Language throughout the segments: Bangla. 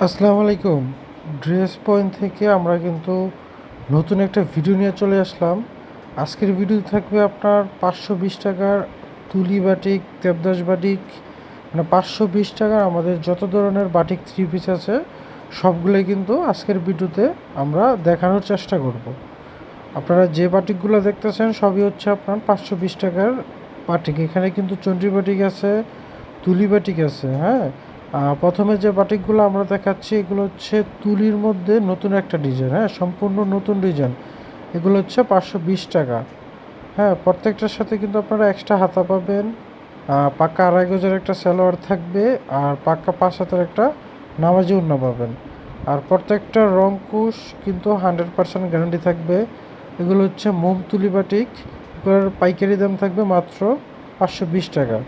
আসসালামু আলাইকুম। ড্রেস পয়েন্ট থেকে আমরা কিন্তু নতুন একটা ভিডিও নিয়ে চলে আসলাম। আজকের ভিডিও থাকবে আপনার 520 টাকার তুলি বাটিক, দেবদাস বাটিক, মানে 520 টাকার আমাদের যত ধরনের বাটিক থ্রি পিস আছে সবগুলোই কিন্তু আজকের ভিডিওতে আমরা দেখানোর চেষ্টা করব। আপনারা যে বাটিকগুলো দেখতেছেন সবই হচ্ছে আপনার 520 টাকার বাটিক। এখানে কিন্তু চন্ডী বাটিক আছে, তুলি বাটিক আছে। হ্যাঁ, প্রথমে যে বাটিকগুলো আমরা দেখাচ্ছি এগুলো হচ্ছে তুলির মধ্যে নতুন একটা ডিজাইন। হ্যাঁ, সম্পূর্ণ নতুন ডিজাইন। এগুলো হচ্ছে 520 টাকা। হ্যাঁ, প্রত্যেকটার সাথে কিন্তু আপনারা এক্সট্রা হাতা পাবেন, পাক্কা 2.5 গজের একটা সালোয়ার থাকবে, আর পাক্কা 5 হাতের একটা নামাজি ওড়না পাবেন। আর প্রত্যেকটা রং কুশ কিন্তু 100% গ্যারান্টি থাকবে। এগুলো হচ্ছে মোম তুলি বাটিক। এগুলোর পাইকারি দাম থাকবে মাত্র 520 টাকা।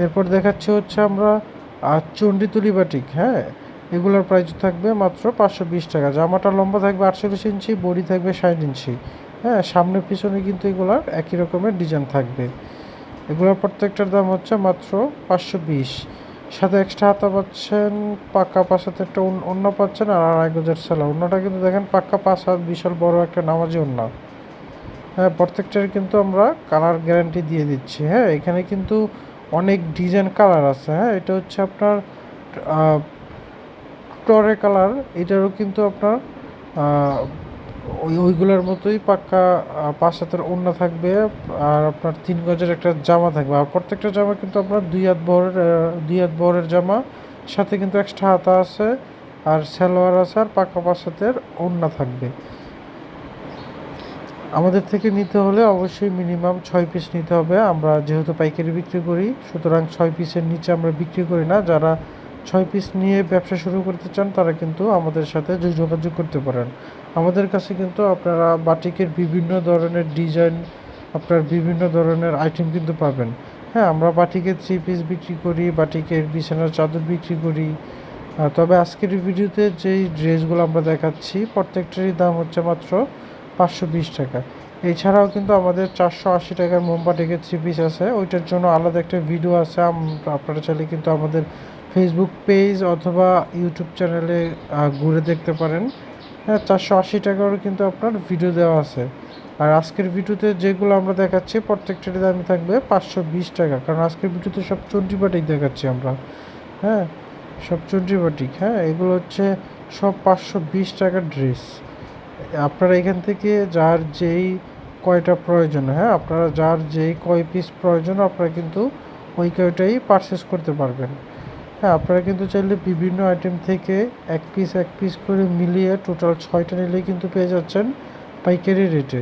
এরপর দেখাচ্ছি হচ্ছে আমরা চণ্ডী তুলি বাটিক। হ্যাঁ, এগুলোর প্রাইস থাকবে মাত্র 520 টাকা। জামাটা লম্বা থাকবে 48 ইঞ্চি, বডি থাকবে 60 ইঞ্চি। হ্যাঁ, সামনে পিছনে কিন্তু এগুলার একই রকমের ডিজাইন থাকবে। এগুলোর প্রত্যেকটার দাম হচ্ছে মাত্র 520। সাথে এক্সট্রা হাতা পাচ্ছেন, পাক্কা 5 হাতে একটা ওড়না পাচ্ছেন, আর 2.5 গজের সেলাই। ওড়নাটা কিন্তু দেখেন পাক্কা 5 হাত, বিশাল বড় একটা নামাজি ওড়না। হ্যাঁ, প্রত্যেকটার কিন্তু আমরা কালার গ্যারান্টি দিয়ে দিচ্ছি। হ্যাঁ, এখানে কিন্তু অনেক ডিজাইন কালার আছে। হ্যাঁ, এটা হচ্ছে আপনার টরে কালার। এটারও কিন্তু আপনার ওইগুলোর মতোই পাক্কা 5 হাতের ওড়না থাকবে, আর আপনার 3 গজের একটা জামা থাকবে। আর প্রত্যেকটা জামা কিন্তু আপনার 2 হাত বহরের জামা, সাথে কিন্তু এক্সট্রা হাতা আছে, আর সালোয়ার আছে, আর পাক্কা 5 হাতের ওড়না থাকবে। আমাদের থেকে নিতে হলে অবশ্যই মিনিমাম 6 পিস নিতে হবে। আমরা যেহেতু পাইকারি বিক্রি করি, সুতরাং 6 পিসের নিচে আমরা বিক্রি করি না। যারা 6 পিস নিয়ে ব্যবসা শুরু করতে চান তারা কিন্তু আমাদের সাথে যোগাযোগ করতে পারেন। আমাদের কাছে কিন্তু আপনারা বাটিকের বিভিন্ন ধরনের ডিজাইন, আপনার বিভিন্ন ধরনের আইটেম কিন্তু পাবেন। হ্যাঁ, আমরা বাটিকের 3 পিস বিক্রি করি, বাটিকের বিছানার চাদর বিক্রি করি। তবে আজকের ভিডিওতে যেই ড্রেসগুলো আমরা দেখাচ্ছি প্রত্যেকটারই দাম হচ্ছে মাত্র 520 টাকা। এছাড়াও কিন্তু আমাদের 480 টাকার মোমবাটিকের 3 পিস আছে, ওইটার জন্য আলাদা একটা ভিডিও আছে। আপনারা চাইলে কিন্তু আমাদের ফেসবুক পেজ অথবা ইউটিউব চ্যানেলে ঘুরে দেখতে পারেন। হ্যাঁ, 480 টাকারও কিন্তু আপনার ভিডিও দেওয়া আছে। আর আজকের ভিডিওতে যেগুলো আমরা দেখাচ্ছি প্রত্যেকটারই দামই থাকবে 520 টাকা, কারণ আজকের ভিডিওতে সব চন্ডী বাটিক দেখাচ্ছি আমরা। হ্যাঁ, সব চন্ডী বাটিক। হ্যাঁ, এগুলো হচ্ছে সব 520 টাকার ড্রেস। আপনারা এখান থেকে যার যেই কয়টা প্রয়োজন, হ্যাঁ, আপনারা যার যেই কয় পিস প্রয়োজন আপনারা কিন্তু ওই কয়টাই পারচেস করতে পারবেন। হ্যাঁ, আপনারা কিন্তু চাইলে বিভিন্ন আইটেম থেকে এক পিস করে মিলিয়ে টোটাল 6টা নিলেই কিন্তু পেয়ে যাচ্ছেন পাইকারি রেটে।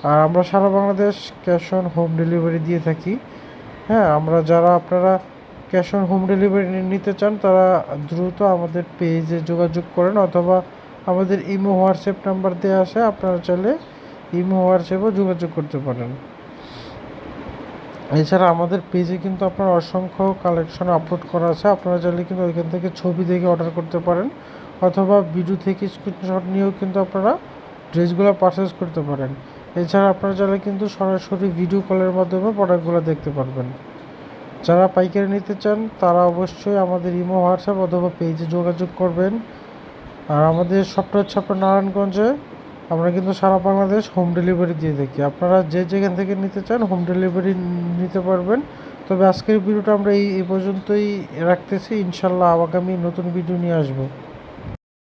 আর আমরা সারা Bangladesh cash on home delivery দিয়ে থাকি। হ্যাঁ, যারা আপনারা ক্যাশ অন হোম ডেলিভারি নিতে চান তারা দ্রুত আমাদের পেজে যোগাযোগ করেন, অথবা আমাদের ইমো হোয়াটসঅ্যাপ নাম্বার দেওয়া আছে, আপনারা চাইলে ইমো হোয়াটসঅ্যাপেও যোগাযোগ করতে পারেন। এছাড়া আমাদের পেজে কিন্তু আপনার অসংখ্য কালেকশন আপলোড করা আছে, আপনারা চাইলে কিন্তু ওইখান থেকে ছবি দেখে অর্ডার করতে পারেন, অথবা ভিডিও থেকে স্ক্রিনশট নিয়েও কিন্তু আপনারা ড্রেসগুলো পারচেস করতে পারেন। এছাড়া আপনারা চাইলে কিন্তু সরাসরি ভিডিও কলের মাধ্যমে প্রোডাক্টগুলো দেখতে পারবেন। যারা পাইকারি নিতে চান তারা অবশ্যই আমাদের ইমো হোয়াটসঅ্যাপ অথবা পেজে যোগাযোগ করবেন। আর আমাদের শপটা হচ্ছে আপনার নারায়ণগঞ্জে। আমরা কিন্তু সারা বাংলাদেশ হোম ডেলিভারি দিয়ে থাকি। আপনারা যে যেখান থেকে নিতে চান হোম ডেলিভারি নিতে পারবেন। তবে আজকের ভিডিওটা আমরা এই পর্যন্তই রাখতেছি। ইনশাল্লাহ আগামী নতুন ভিডিও নিয়ে আসবো।